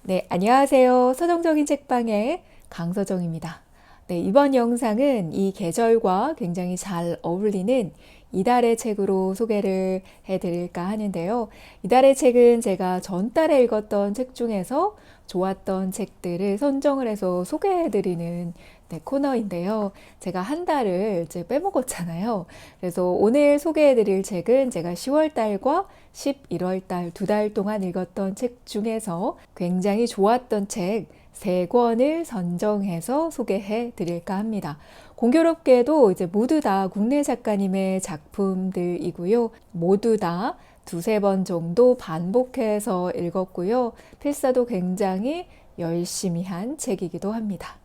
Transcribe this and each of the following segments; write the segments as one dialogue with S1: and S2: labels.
S1: 네, 안녕하세요. 서정적인 책방의 강서정입니다. 네, 이번 영상은 이 계절과 굉장히 잘 어울리는 이달의 책으로 소개를 해드릴까 하는데요. 이달의 책은 제가 전달에 읽었던 책 중에서 좋았던 책들을 선정을 해서 소개해드리는 코너인데요. 제가 한 달을 이제 빼먹었잖아요. 그래서 오늘 소개해드릴 책은 제가 10월 달과 11월 달 두 달 동안 읽었던 책 중에서 굉장히 좋았던 책 세 권을 선정해서 소개해 드릴까 합니다. 공교롭게도 이제 모두 다 국내 작가님의 작품들이고요. 모두 다 두세 번 정도 반복해서 읽었고요. 필사도 굉장히 열심히 한 책이기도 합니다.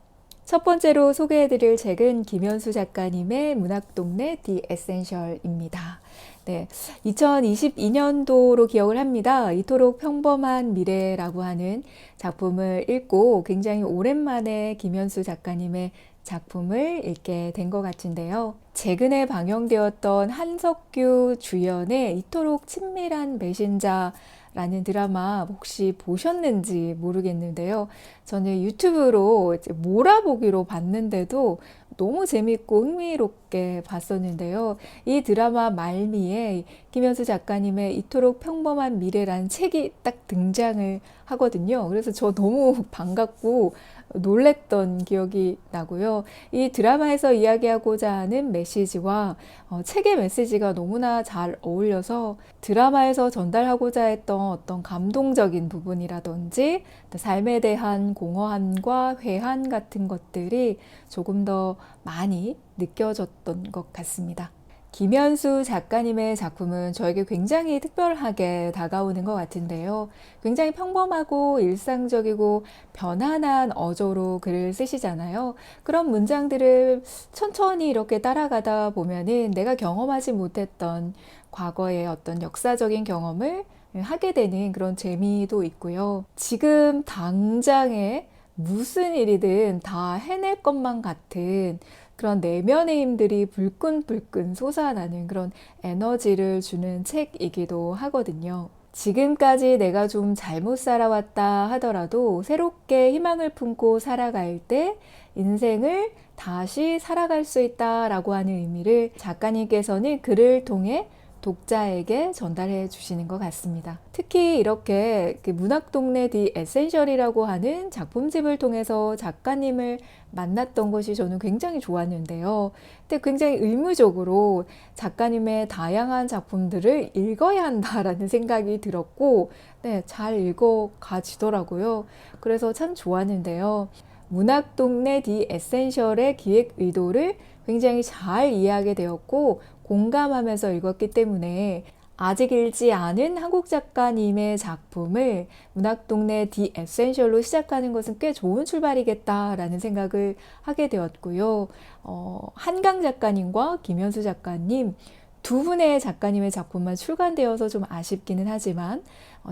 S1: 첫 번째로 소개해드릴 책은 김현수 작가님의 문학동네 디 에센셜입니다. 네, 2022년도로 기억을 합니다. 이토록 평범한 미래라고 하는 작품을 읽고 굉장히 오랜만에 김현수 작가님의 작품을 읽게 된 것 같은데요. 최근에 방영되었던 한석규 주연의 이토록 친밀한 메신저 라는 드라마 혹시 보셨는지 모르겠는데요. 저는 유튜브로 이제 몰아보기로 봤는데도 너무 재밌고 흥미롭게 봤었는데요. 이 드라마 말미에 김현수 작가님의 이토록 평범한 미래라는 책이 딱 등장을 하거든요. 그래서 저 너무 반갑고 놀랬던 기억이 나고요. 이 드라마에서 이야기하고자 하는 메시지와 책의 메시지가 너무나 잘 어울려서 드라마에서 전달하고자 했던 어떤 감동적인 부분이라든지 삶에 대한 공허함과 회한 같은 것들이 조금 더 많이 느껴졌던 것 같습니다. 김현수 작가님의 작품은 저에게 굉장히 특별하게 다가오는 것 같은데요. 굉장히 평범하고 일상적이고 편안한 어조로 글을 쓰시잖아요. 그런 문장들을 천천히 이렇게 따라가다 보면은 내가 경험하지 못했던 과거의 어떤 역사적인 경험을 하게 되는 그런 재미도 있고요. 지금 당장에 무슨 일이든 다 해낼 것만 같은 그런 내면의 힘들이 불끈불끈 솟아나는 그런 에너지를 주는 책이기도 하거든요. 지금까지 내가 좀 잘못 살아왔다 하더라도 새롭게 희망을 품고 살아갈 때 인생을 다시 살아갈 수 있다라고 하는 의미를 작가님께서는 글을 통해 독자에게 전달해 주시는 것 같습니다. 특히 이렇게 문학동네 디 에센셜이라고 하는 작품집을 통해서 작가님을 만났던 것이 저는 굉장히 좋았는데요. 근데 굉장히 의무적으로 작가님의 다양한 작품들을 읽어야 한다라는 생각이 들었고, 네, 잘 읽어 가지더라고요. 그래서 참 좋았는데요. 문학동네 디 에센셜의 기획 의도를 굉장히 잘 이해하게 되었고 공감하면서 읽었기 때문에 아직 읽지 않은 한국 작가님의 작품을 문학동네 디 에센셜로 시작하는 것은 꽤 좋은 출발이겠다라는 생각을 하게 되었고요. 한강 작가님과 김현수 작가님 두 분의 작가님의 작품만 출간되어서 좀 아쉽기는 하지만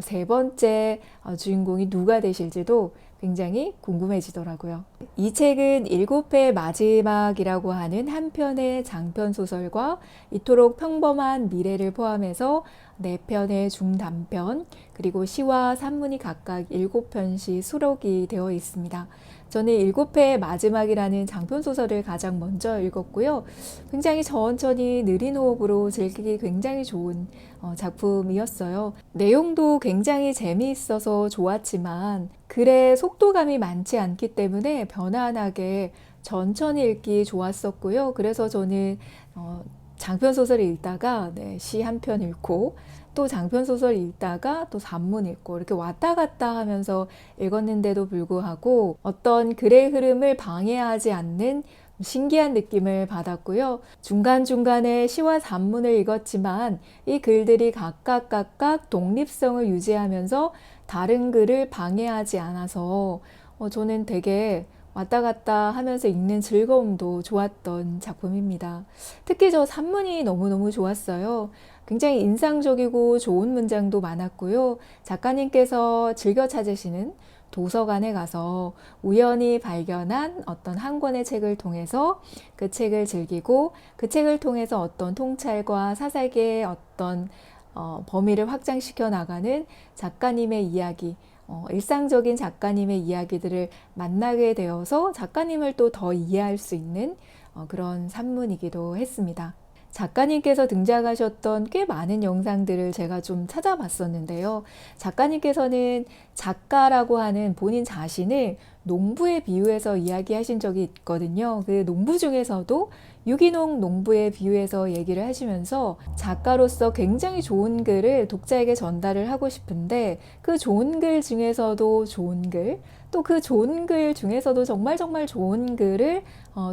S1: 세 번째 주인공이 누가 되실지도 굉장히 궁금해지더라고요. 이 책은 7회 마지막이라고 하는 한 편의 장편 소설과 이토록 평범한 미래를 포함해서 4편의 중단편 그리고 시와 산문이 각각 7편씩 수록이 되어 있습니다. 저는 7회의 마지막이라는 장편 소설을 가장 먼저 읽었고요. 굉장히 천천히 느린 호흡으로 즐기기 굉장히 좋은 작품이었어요. 내용도 굉장히 재미있어서 좋았지만 글의 속도감이 많지 않기 때문에 편안하게 천천히 읽기 좋았었고요. 그래서 저는 장편 소설을 읽다가 시 한 편 읽고 또 장편 소설 읽다가 또 산문 읽고 이렇게 왔다 갔다 하면서 읽었는데도 불구하고 어떤 글의 흐름을 방해하지 않는 신기한 느낌을 받았고요. 중간중간에 시와 산문을 읽었지만 이 글들이 각각 독립성을 유지하면서 다른 글을 방해하지 않아서 저는 되게 왔다 갔다 하면서 읽는 즐거움도 좋았던 작품입니다. 특히 저 산문이 너무너무 좋았어요. 굉장히 인상적이고 좋은 문장도 많았고요. 작가님께서 즐겨 찾으시는 도서관에 가서 우연히 발견한 어떤 한 권의 책을 통해서 그 책을 즐기고 그 책을 통해서 어떤 통찰과 사색의 어떤 범위를 확장시켜 나가는 작가님의 이야기, 일상적인 작가님의 이야기들을 만나게 되어서 작가님을 또 더 이해할 수 있는 그런 산문이기도 했습니다. 작가님께서 등장하셨던 꽤 많은 영상들을 제가 좀 찾아봤었는데요. 작가님께서는 작가라고 하는 본인 자신을 농부에 비유해서 이야기하신 적이 있거든요. 그 농부 중에서도 유기농 농부에 비유해서 얘기를 하시면서 작가로서 굉장히 좋은 글을 독자에게 전달을 하고 싶은데 그 좋은 글 중에서도 좋은 글, 또 그 좋은 글 중에서도 정말 좋은 글을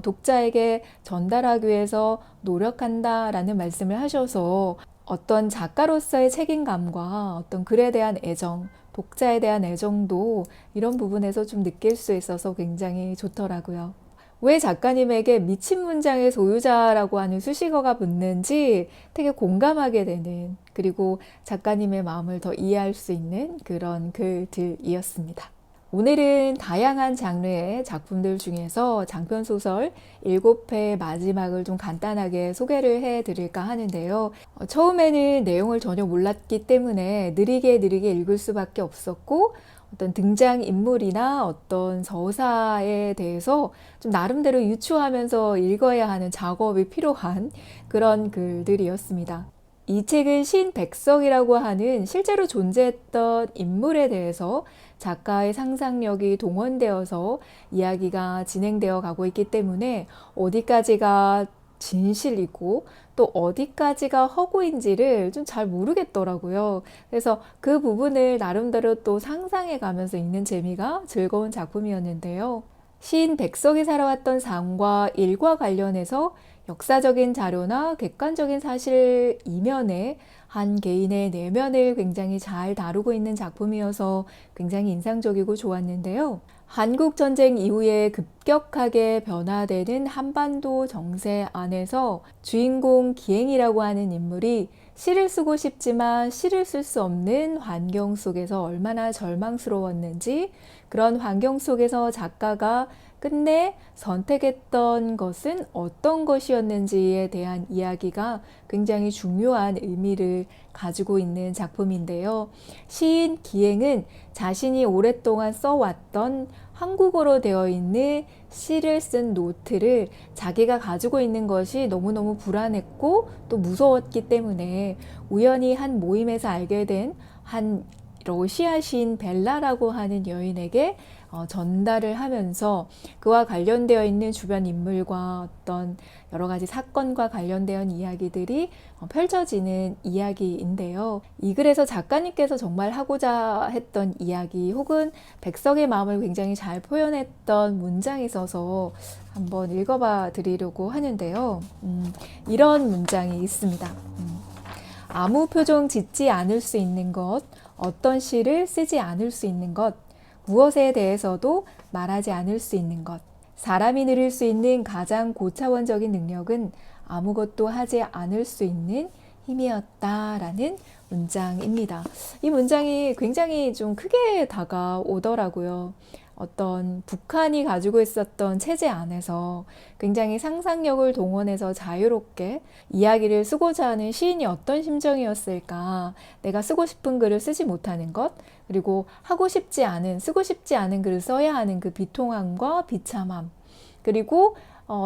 S1: 독자에게 전달하기 위해서 노력한다라는 말씀을 하셔서 어떤 작가로서의 책임감과 어떤 글에 대한 애정, 독자에 대한 애정도 이런 부분에서 좀 느낄 수 있어서 굉장히 좋더라고요. 왜 작가님에게 미친 문장의 소유자라고 하는 수식어가 붙는지 되게 공감하게 되는, 그리고 작가님의 마음을 더 이해할 수 있는 그런 글들이었습니다. 오늘은 다양한 장르의 작품들 중에서 장편소설 7회의 마지막을 좀 간단하게 소개를 해드릴까 하는데요. 처음에는 내용을 전혀 몰랐기 때문에 느리게 읽을 수밖에 없었고, 어떤 등장인물이나 어떤 서사에 대해서 좀 나름대로 유추하면서 읽어야 하는 작업이 필요한 그런 글들이었습니다. 이 책은 시인 백석이라고 하는 실제로 존재했던 인물에 대해서 작가의 상상력이 동원되어서 이야기가 진행되어 가고 있기 때문에 어디까지가 진실이고 또 어디까지가 허구인지를 좀 잘 모르겠더라고요. 그래서 그 부분을 나름대로 또 상상해 가면서 읽는 재미가 즐거운 작품이었는데요. 시인 백석이 살아왔던 삶과 일과 관련해서 역사적인 자료나 객관적인 사실 이면에 한 개인의 내면을 굉장히 잘 다루고 있는 작품이어서 굉장히 인상적이고 좋았는데요. 한국 전쟁 이후에 급격하게 변화되는 한반도 정세 안에서 주인공 기행이라고 하는 인물이 시를 쓰고 싶지만 시를 쓸 수 없는 환경 속에서 얼마나 절망스러웠는지, 그런 환경 속에서 작가가 끝내 선택했던 것은 어떤 것이었는지에 대한 이야기가 굉장히 중요한 의미를 가지고 있는 작품인데요. 시인 기행은 자신이 오랫동안 써왔던 한국어로 되어 있는 시를 쓴 노트를 자기가 가지고 있는 것이 너무너무 불안했고 또 무서웠기 때문에 우연히 한 모임에서 알게 된 한 러시아 시인 벨라라고 하는 여인에게 전달을 하면서 그와 관련되어 있는 주변 인물과 어떤 여러 가지 사건과 관련된 이야기들이 펼쳐지는 이야기인데요. 이 글에서 작가님께서 정말 하고자 했던 이야기 혹은 백석의 마음을 굉장히 잘 표현했던 문장이 있어서 한번 읽어봐 드리려고 하는데요. 이런 문장이 있습니다. 아무 표정 짓지 않을 수 있는 것, 어떤 시를 쓰지 않을 수 있는 것, 무엇에 대해서도 말하지 않을 수 있는 것. 사람이 누릴 수 있는 가장 고차원적인 능력은 아무것도 하지 않을 수 있는 힘이었다라는 문장입니다. 이 문장이 굉장히 좀 크게 다가오더라고요. 어떤 북한이 가지고 있었던 체제 안에서 굉장히 상상력을 동원해서 자유롭게 이야기를 쓰고자 하는 시인이 어떤 심정이었을까. 내가 쓰고 싶은 글을 쓰지 못하는 것, 그리고 하고 싶지 않은, 쓰고 싶지 않은 글을 써야 하는 그 비통함과 비참함, 그리고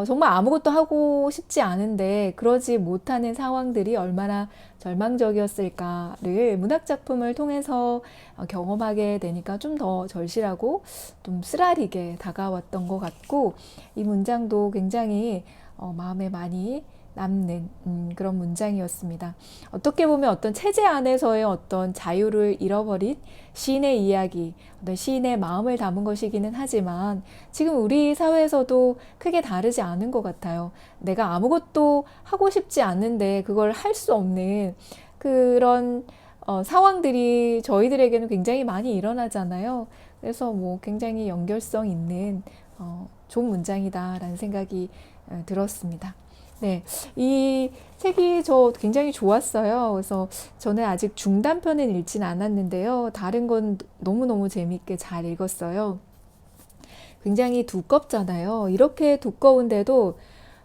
S1: 정말 아무것도 하고 싶지 않은데 그러지 못하는 상황들이 얼마나 절망적이었을까를 문학작품을 통해서 경험하게 되니까 좀 더 절실하고 좀 쓰라리게 다가왔던 것 같고, 이 문장도 굉장히 마음에 많이 남는 그런 문장이었습니다. 어떻게 보면 어떤 체제 안에서의 어떤 자유를 잃어버린 시인의 이야기, 어떤 시인의 마음을 담은 것이기는 하지만 지금 우리 사회에서도 크게 다르지 않은 것 같아요. 내가 아무것도 하고 싶지 않는데 그걸 할 수 없는 그런 상황들이 저희들에게는 굉장히 많이 일어나잖아요. 그래서 뭐 굉장히 연결성 있는 좋은 문장이다라는 생각이 들었습니다. 네, 이 책이 저 굉장히 좋았어요. 그래서 저는 아직 중단편은 읽진 않았는데요. 다른 건 너무너무 재밌게 잘 읽었어요. 굉장히 두껍잖아요. 이렇게 두꺼운데도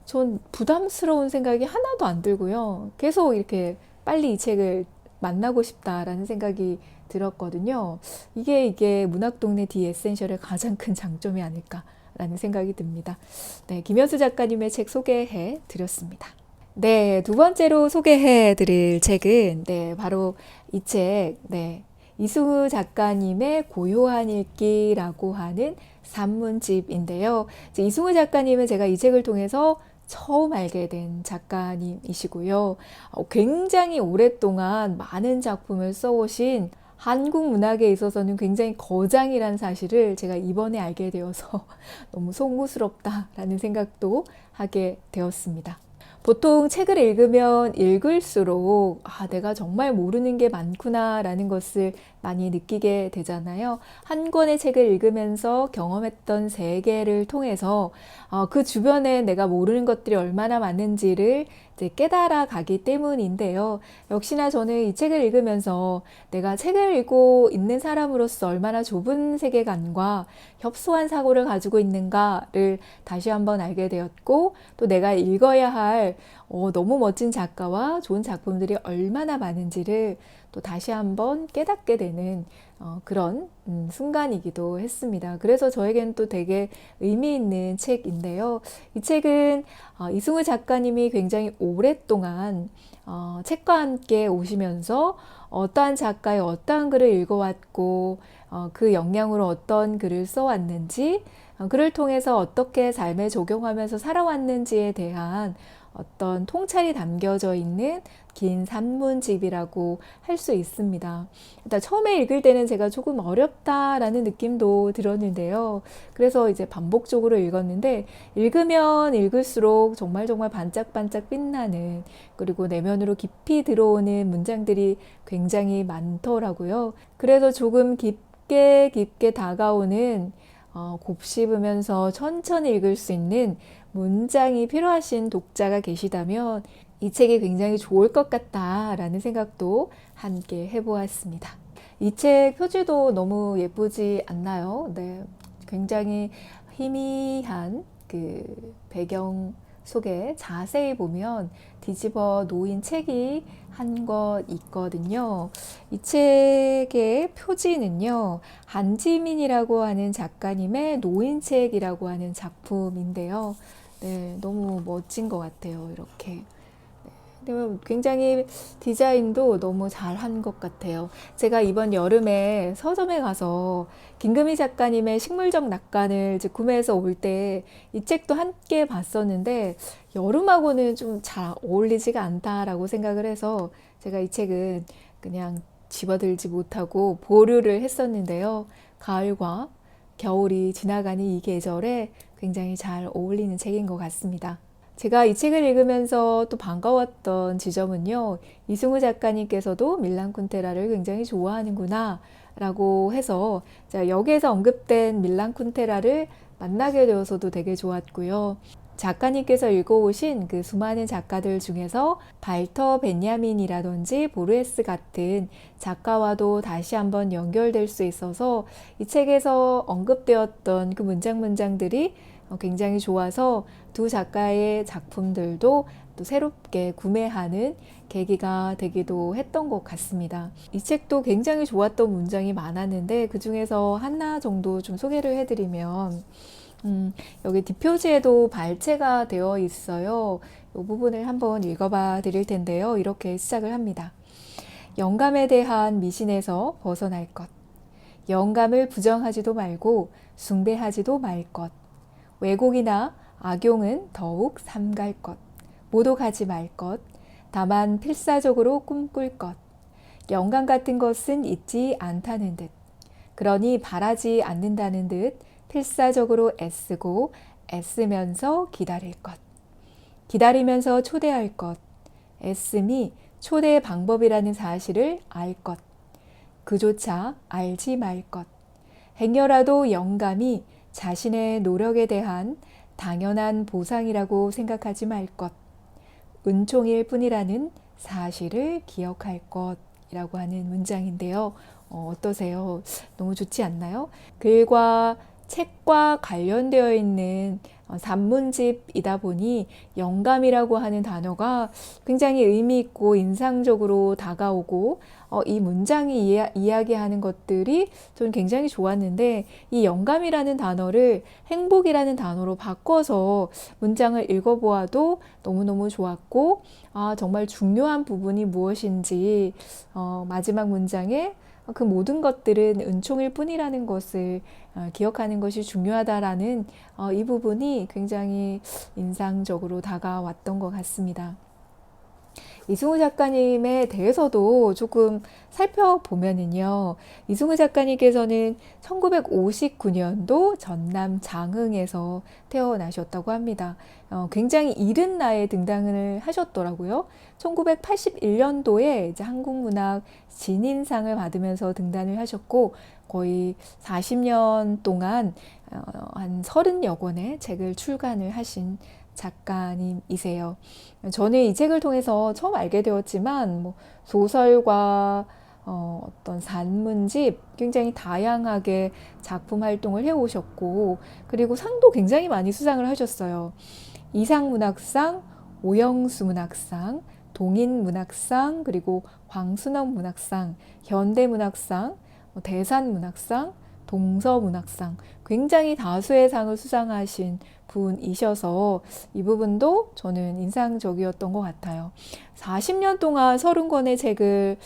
S1: 전 부담스러운 생각이 하나도 안 들고요. 계속 이렇게 빨리 이 책을 만나고 싶다라는 생각이 들었거든요. 이게 문학동네 디 에센셜의 가장 큰 장점이 아닐까라는 생각이 듭니다. 네, 김현수 작가님의 책 소개해 드렸습니다. 네, 두 번째로 소개해 드릴 책은 바로 이 책, 이승우 작가님의 고요한 읽기라고 하는 산문집인데요. 이승우 작가님은 제가 이 책을 통해서 처음 알게 된 작가님이시고요. 굉장히 오랫동안 많은 작품을 써오신 한국 문학에 있어서는 굉장히 거장이라는 사실을 제가 이번에 알게 되어서 너무 송구스럽다라는 생각도 하게 되었습니다. 보통 책을 읽으면 읽을수록 내가 정말 모르는 게 많구나라는 것을 많이 느끼게 되잖아요. 한 권의 책을 읽으면서 경험했던 세계를 통해서 그 주변에 내가 모르는 것들이 얼마나 많은지를 이제 깨달아 가기 때문인데요. 역시나 저는 이 책을 읽으면서 내가 책을 읽고 있는 사람으로서 얼마나 좁은 세계관과 협소한 사고를 가지고 있는가를 다시 한번 알게 되었고, 또 내가 읽어야 할 너무 멋진 작가와 좋은 작품들이 얼마나 많은지를 또 다시 한번 깨닫게 되는 그런 순간이기도 했습니다. 그래서 저에겐 또 되게 의미 있는 책인데요. 이 책은 이승우 작가님이 굉장히 오랫동안 책과 함께 오시면서 어떠한 작가의 어떠한 글을 읽어왔고 그 영향으로 어떤 글을 써왔는지, 글을 통해서 어떻게 삶에 적용하면서 살아왔는지에 대한 어떤 통찰이 담겨져 있는 긴 산문집이라고 할 수 있습니다. 일단 처음에 읽을 때는 제가 조금 어렵다라는 느낌도 들었는데요. 그래서 이제 반복적으로 읽었는데, 읽으면 읽을수록 정말 반짝반짝 빛나는, 그리고 내면으로 깊이 들어오는 문장들이 굉장히 많더라고요. 그래서 조금 깊게 다가오는 곱씹으면서 천천히 읽을 수 있는 문장이 필요하신 독자가 계시다면 이 책이 굉장히 좋을 것 같다라는 생각도 함께 해보았습니다. 이 책 표지도 너무 예쁘지 않나요? 네, 굉장히 희미한 그 배경 속에 자세히 보면 뒤집어 놓인 책이 한 권 있거든요. 이 책의 표지는요, 한지민이라고 하는 작가님의 노인책이라고 하는 작품인데요. 네, 너무 멋진 것 같아요. 이렇게. 굉장히 디자인도 너무 잘한 것 같아요. 제가 이번 여름에 서점에 가서 김금희 작가님의 식물적 낙관을 이제 구매해서 올 때 이 책도 함께 봤었는데 여름하고는 좀 잘 어울리지가 않다라고 생각을 해서 제가 이 책은 그냥 집어들지 못하고 보류를 했었는데요. 가을과 겨울이 지나가는 이 계절에 굉장히 잘 어울리는 책인 것 같습니다. 제가 이 책을 읽으면서 또 반가웠던 지점은요, 이승우 작가님께서도 밀란 쿤테라를 굉장히 좋아하는구나 라고 해서 여기에서 언급된 밀란 쿤테라를 만나게 되어서도 되게 좋았고요. 작가님께서 읽어오신 그 수많은 작가들 중에서 발터 베냐민이라든지 보르헤스 같은 작가와도 다시 한번 연결될 수 있어서 이 책에서 언급되었던 그 문장들이 굉장히 좋아서 두 작가의 작품들도 또 새롭게 구매하는 계기가 되기도 했던 것 같습니다. 이 책도 굉장히 좋았던 문장이 많았는데 그 중에서 하나 정도 좀 소개를 해드리면 여기 뒷표지에도 발췌가 되어 있어요. 이 부분을 한번 읽어봐 드릴 텐데요. 이렇게 시작을 합니다. 영감에 대한 미신에서 벗어날 것. 영감을 부정하지도 말고 숭배하지도 말 것. 왜곡이나 악용은 더욱 삼갈 것. 모독하지 말 것. 다만 필사적으로 꿈꿀 것. 영감 같은 것은 있지 않다는 듯. 그러니 바라지 않는다는 듯 필사적으로 애쓰고 애쓰면서 기다릴 것. 기다리면서 초대할 것. 애씀이 초대 방법이라는 사실을 알 것. 그조차 알지 말 것. 행여라도 영감이 자신의 노력에 대한 당연한 보상이라고 생각하지 말 것. 은총일 뿐이라는 사실을 기억할 것이라고 하는 문장인데요. 어떠세요? 너무 좋지 않나요? 글과 책과 관련되어 있는 산문집이다 보니 영감이라고 하는 단어가 굉장히 의미 있고 인상적으로 다가오고 이 문장이 이야기하는 것들이 저는 굉장히 좋았는데 이 영감이라는 단어를 행복이라는 단어로 바꿔서 문장을 읽어보아도 너무너무 좋았고 정말 중요한 부분이 무엇인지 마지막 문장에 그 모든 것들은 은총일 뿐이라는 것을 기억하는 것이 중요하다라는 이 부분이 굉장히 인상적으로 다가왔던 것 같습니다. 이승우 작가님에 대해서도 조금 살펴보면은요, 이승우 작가님께서는 1959년도 전남 장흥에서 태어나셨다고 합니다. 굉장히 이른 나이에 등단을 하셨더라고요. 1981년도에 이제 한국문학 진인상을 받으면서 등단을 하셨고, 거의 40년 동안 한 30여 권의 책을 출간을 하신 작가님이세요. 저는 이 책을 통해서 처음 알게 되었지만 소설과 어떤 산문집 굉장히 다양하게 작품 활동을 해오셨고 그리고 상도 굉장히 많이 수상을 하셨어요. 이상문학상, 오영수 문학상, 동인문학상, 그리고 광순원 문학상, 현대문학상, 대산문학상, 동서문학상 굉장히 다수의 상을 수상하신 분이셔서 이 부분도 저는 인상적이었던 것 같아요. 40년 동안 30권의 책을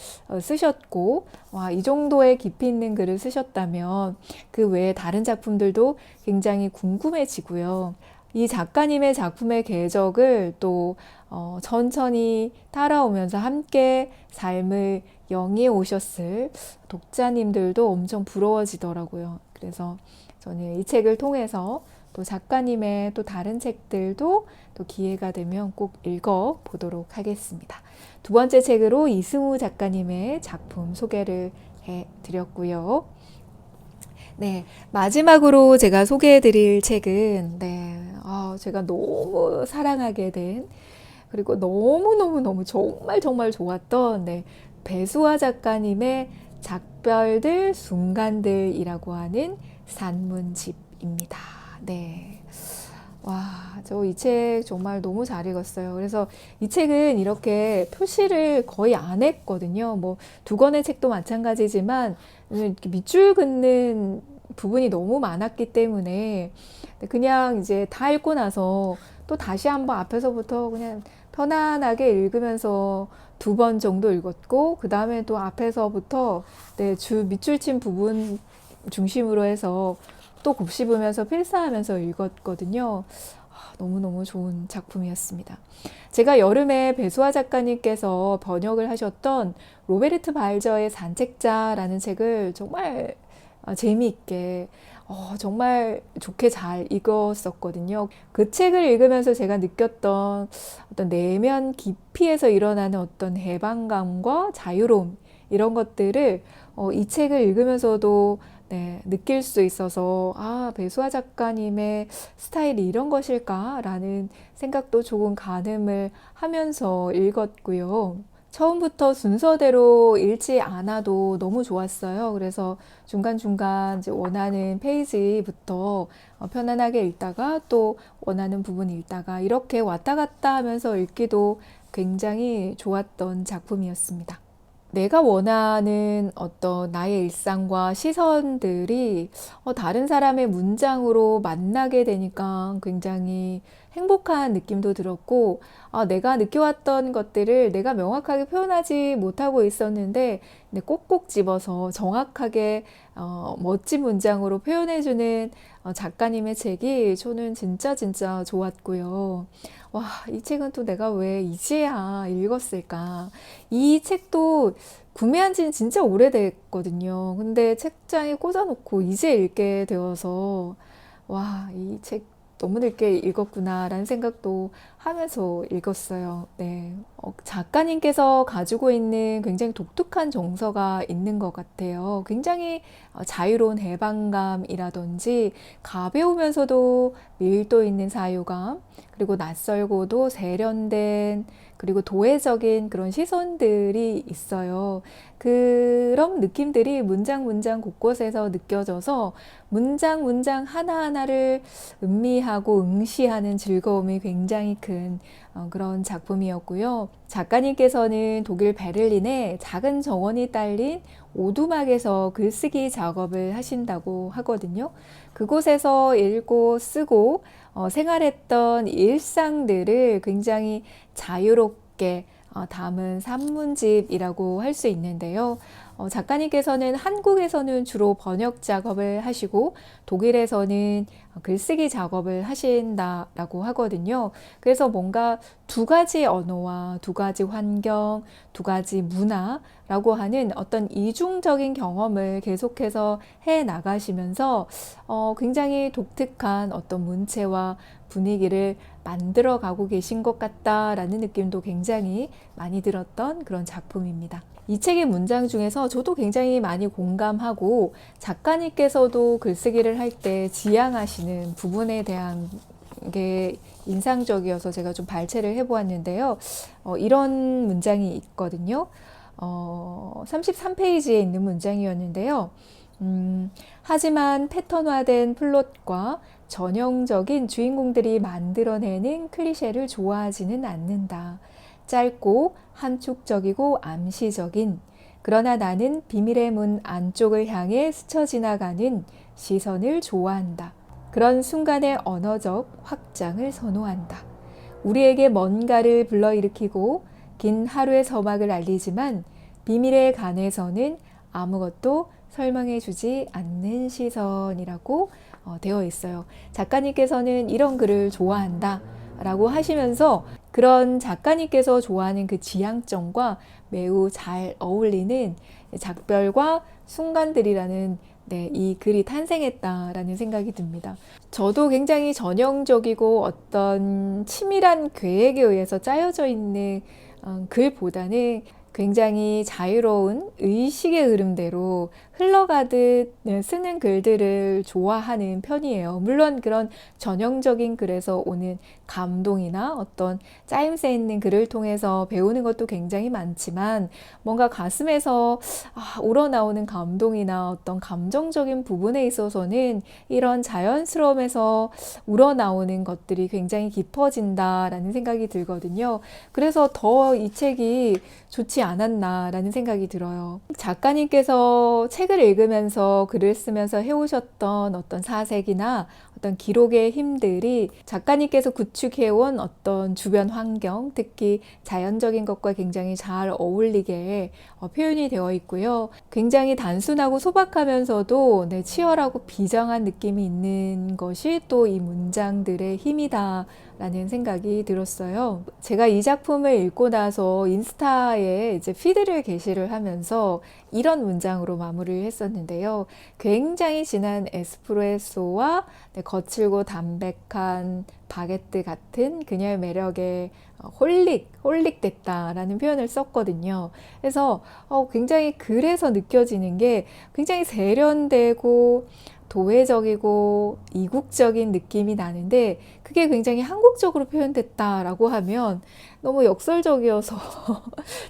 S1: 쓰셨고 이 정도의 깊이 있는 글을 쓰셨다면 그 외에 다른 작품들도 굉장히 궁금해지고요. 이 작가님의 작품의 궤적을 또 천천히 따라오면서 함께 삶을 영위해 오셨을 독자님들도 엄청 부러워지더라고요. 그래서 저는 이 책을 통해서 또 작가님의 또 다른 책들도 또 기회가 되면 꼭 읽어보도록 하겠습니다. 두 번째 책으로 이승우 작가님의 작품 소개를 해드렸고요. 네, 마지막으로 제가 소개해드릴 책은 제가 너무 사랑하게 된 그리고 너무너무너무 정말 정말 좋았던 배수아 작가님의 작별들 순간들이라고 하는 산문집입니다. 네. 저 이 책 정말 너무 잘 읽었어요. 그래서 이 책은 이렇게 표시를 거의 안 했거든요. 두 권의 책도 마찬가지지만 이렇게 밑줄 긋는 부분이 너무 많았기 때문에 그냥 이제 다 읽고 나서 또 다시 한번 앞에서부터 그냥 편안하게 읽으면서 2번 정도 읽었고 그 다음에 또 앞에서부터 밑줄 친 부분 중심으로 해서 또 곱씹으면서 필사하면서 읽었거든요. 너무너무 좋은 작품이었습니다. 제가 여름에 배수아 작가님께서 번역을 하셨던 로베르트 발저의 산책자라는 책을 정말 재미있게 정말 좋게 잘 읽었었거든요. 그 책을 읽으면서 제가 느꼈던 어떤 내면 깊이에서 일어나는 어떤 해방감과 자유로움 이런 것들을 이 책을 읽으면서도 느낄 수 있어서 배수아 작가님의 스타일이 이런 것일까라는 생각도 조금 가늠을 하면서 읽었고요. 처음부터 순서대로 읽지 않아도 너무 좋았어요. 그래서 중간중간 이제 원하는 페이지부터 편안하게 읽다가 또 원하는 부분 읽다가 이렇게 왔다 갔다 하면서 읽기도 굉장히 좋았던 작품이었습니다. 내가 원하는 어떤 나의 일상과 시선들이 다른 사람의 문장으로 만나게 되니까 굉장히 행복한 느낌도 들었고, 내가 느껴왔던 것들을 내가 명확하게 표현하지 못하고 있었는데 꼭꼭 집어서 정확하게 멋진 문장으로 표현해주는 작가님의 책이 저는 진짜 진짜 좋았고요. 이 책은 또 내가 왜 이제야 읽었을까? 이 책도 구매한 지는 진짜 오래됐거든요. 근데 책장에 꽂아놓고 이제 읽게 되어서 이 책 너무 늦게 읽었구나라는 생각도 하면서 읽었어요. 작가님께서 가지고 있는 굉장히 독특한 정서가 있는 것 같아요. 굉장히 자유로운 해방감이라든지 가벼우면서도 밀도 있는 사유감, 그리고 낯설고도 세련된 그리고 도회적인 그런 시선들이 있어요. 그런 느낌들이 문장 곳곳에서 느껴져서 문장 하나하나를 음미하고 응시하는 즐거움이 굉장히 큰 그런 작품이었고요. 작가님께서는 독일 베를린에 작은 정원이 딸린 오두막에서 글쓰기 작업을 하신다고 하거든요. 그곳에서 읽고 쓰고 생활했던 일상들을 굉장히 자유롭게 담은 산문집이라고 할 수 있는데요. 작가님께서는 한국에서는 주로 번역 작업을 하시고 독일에서는 글쓰기 작업을 하신다라고 하거든요. 그래서 뭔가 두 가지 언어와 두 가지 환경, 두 가지 문화라고 하는 어떤 이중적인 경험을 계속해서 해 나가시면서 굉장히 독특한 어떤 문체와 분위기를 만들어 가고 계신 것 같다라는 느낌도 굉장히 많이 들었던 그런 작품입니다. 이 책의 문장 중에서 저도 굉장히 많이 공감하고 작가님께서도 글쓰기를 할 때 지향하시는 부분에 대한 게 인상적이어서 제가 좀 발췌를 해보았는데요. 이런 문장이 있거든요. 33페이지에 있는 문장이었는데요. 하지만 패턴화된 플롯과 전형적인 주인공들이 만들어내는 클리셰를 좋아하지는 않는다. 짧고 함축적이고 암시적인, 그러나 나는 비밀의 문 안쪽을 향해 스쳐 지나가는 시선을 좋아한다. 그런 순간의 언어적 확장을 선호한다. 우리에게 뭔가를 불러일으키고 긴 하루의 서막을 알리지만 비밀에 관해서는 아무것도 설명해 주지 않는 시선이라고 되어 있어요. 작가님께서는 이런 글을 좋아한다 라고 하시면서 그런 작가님께서 좋아하는 그 지향점과 매우 잘 어울리는 작별과 순간들이라는 이 글이 탄생했다라는 생각이 듭니다. 저도 굉장히 전형적이고 어떤 치밀한 계획에 의해서 짜여져 있는 글보다는 굉장히 자유로운 의식의 흐름대로 흘러가듯 쓰는 글들을 좋아하는 편이에요. 물론 그런 전형적인 글에서 오는 감동이나 어떤 짜임새 있는 글을 통해서 배우는 것도 굉장히 많지만 뭔가 가슴에서 우러나오는 감동이나 어떤 감정적인 부분에 있어서는 이런 자연스러움에서 우러나오는 것들이 굉장히 깊어진다라는 생각이 들거든요. 그래서 더 이 책이 좋지 않았나라는 생각이 들어요. 작가님께서 책을 읽으면서 글을 쓰면서 해오셨던 어떤 사색이나 어떤 기록의 힘들이 작가님께서 구축해온 어떤 주변 환경, 특히 자연적인 것과 굉장히 잘 어울리게 표현이 되어 있고요. 굉장히 단순하고 소박하면서도 치열하고 비장한 느낌이 있는 것이 또 이 문장들의 힘이다 라는 생각이 들었어요. 제가 이 작품을 읽고 나서 인스타에 이제 피드를 게시를 하면서 이런 문장으로 마무리를 했었는데요. 굉장히 진한 에스프레소와 거칠고 담백한 바게트 같은 그녀의 매력에 홀릭됐다라는 표현을 썼거든요. 그래서 굉장히 글에서 느껴지는 게 굉장히 세련되고 도회적이고 이국적인 느낌이 나는데 그게 굉장히 한국적으로 표현됐다라고 하면 너무 역설적이어서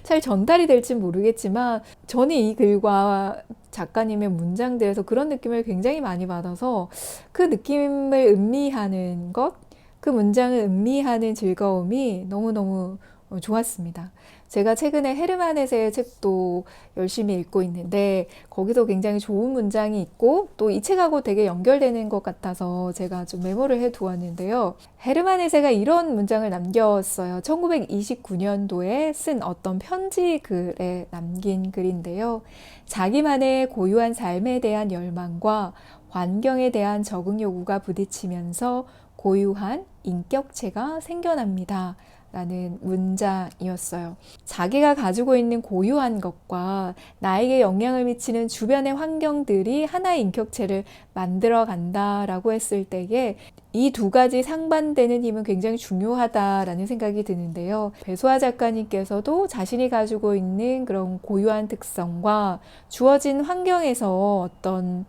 S1: 잘 전달이 될지 모르겠지만 저는 이 글과 작가님의 문장들에서 그런 느낌을 굉장히 많이 받아서 그 느낌을 음미하는 것, 그 문장을 음미하는 즐거움이 너무너무 좋았습니다. 제가 최근에 헤르만 헤세의 책도 열심히 읽고 있는데 거기서 굉장히 좋은 문장이 있고 또 이 책하고 되게 연결되는 것 같아서 제가 좀 메모를 해 두었는데요. 헤르만 헤세가 이런 문장을 남겼어요. 1929년도에 쓴 어떤 편지 글에 남긴 글인데요. 자기만의 고유한 삶에 대한 열망과 환경에 대한 적응 요구가 부딪히면서 고유한 인격체가 생겨납니다. 라는 문장이었어요. 자기가 가지고 있는 고유한 것과 나에게 영향을 미치는 주변의 환경들이 하나의 인격체를 만들어 간다라고 했을 때에 이 두 가지 상반되는 힘은 굉장히 중요하다라는 생각이 드는데요. 배소아 작가님께서도 자신이 가지고 있는 그런 고유한 특성과 주어진 환경에서 어떤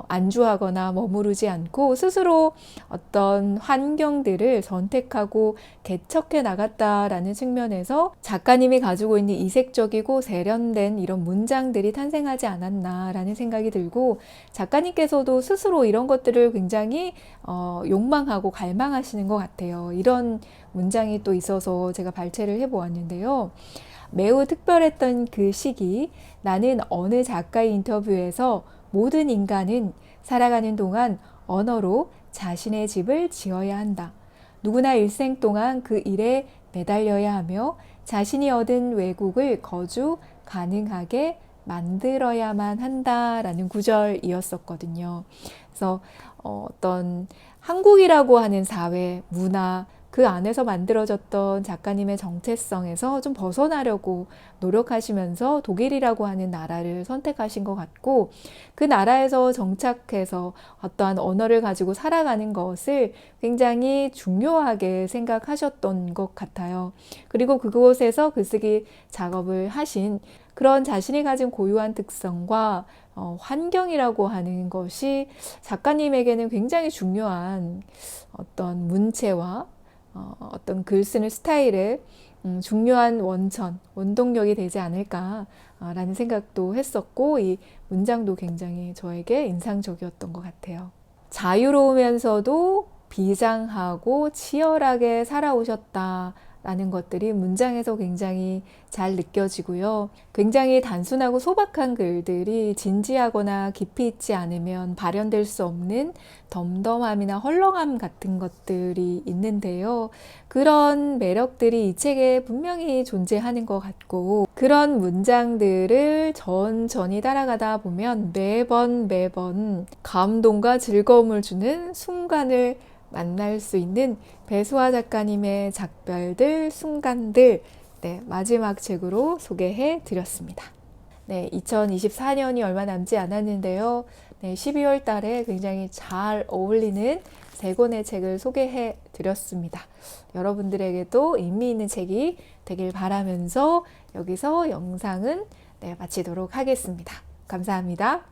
S1: 안주하거나 머무르지 않고 스스로 어떤 환경들을 선택하고 개척해 나갔다라는 측면에서 작가님이 가지고 있는 이색적이고 세련된 이런 문장들이 탄생하지 않았나라는 생각이 들고, 작가님께서도 스스로 이런 것들을 굉장히 욕망하고 갈망하시는 것 같아요. 이런 문장이 또 있어서 제가 발췌를 해보았는데요. 매우 특별했던 그 시기, 나는 어느 작가의 인터뷰에서 모든 인간은 살아가는 동안 언어로 자신의 집을 지어야 한다. 누구나 일생 동안 그 일에 매달려야 하며 자신이 얻은 외국을 거주 가능하게 만들어야만 한다라는 구절이었었거든요. 그래서 어떤 한국이라고 하는 사회, 문화, 그 안에서 만들어졌던 작가님의 정체성에서 좀 벗어나려고 노력하시면서 독일이라고 하는 나라를 선택하신 것 같고, 그 나라에서 정착해서 어떠한 언어를 가지고 살아가는 것을 굉장히 중요하게 생각하셨던 것 같아요. 그리고 그곳에서 글쓰기 작업을 하신 그런 자신이 가진 고유한 특성과 환경이라고 하는 것이 작가님에게는 굉장히 중요한 어떤 문체와 어떤 글 쓰는 스타일의 중요한 원동력이 되지 않을까라는 생각도 했었고, 이 문장도 굉장히 저에게 인상적이었던 것 같아요. 자유로우면서도 비장하고 치열하게 살아오셨다라는 것들이 문장에서 굉장히 잘 느껴지고요. 굉장히 단순하고 소박한 글들이 진지하거나 깊이 있지 않으면 발현될 수 없는 덤덤함이나 헐렁함 같은 것들이 있는데요. 그런 매력들이 이 책에 분명히 존재하는 것 같고, 그런 문장들을 천천히 따라가다 보면 매번 감동과 즐거움을 주는 순간을 만날 수 있는 배수아 작가님의 작별들, 순간들, 마지막 책으로 소개해 드렸습니다. 2024년이 얼마 남지 않았는데요. 12월 달에 굉장히 잘 어울리는 세 권의 책을 소개해 드렸습니다. 여러분들에게도 의미 있는 책이 되길 바라면서 여기서 영상은 마치도록 하겠습니다. 감사합니다.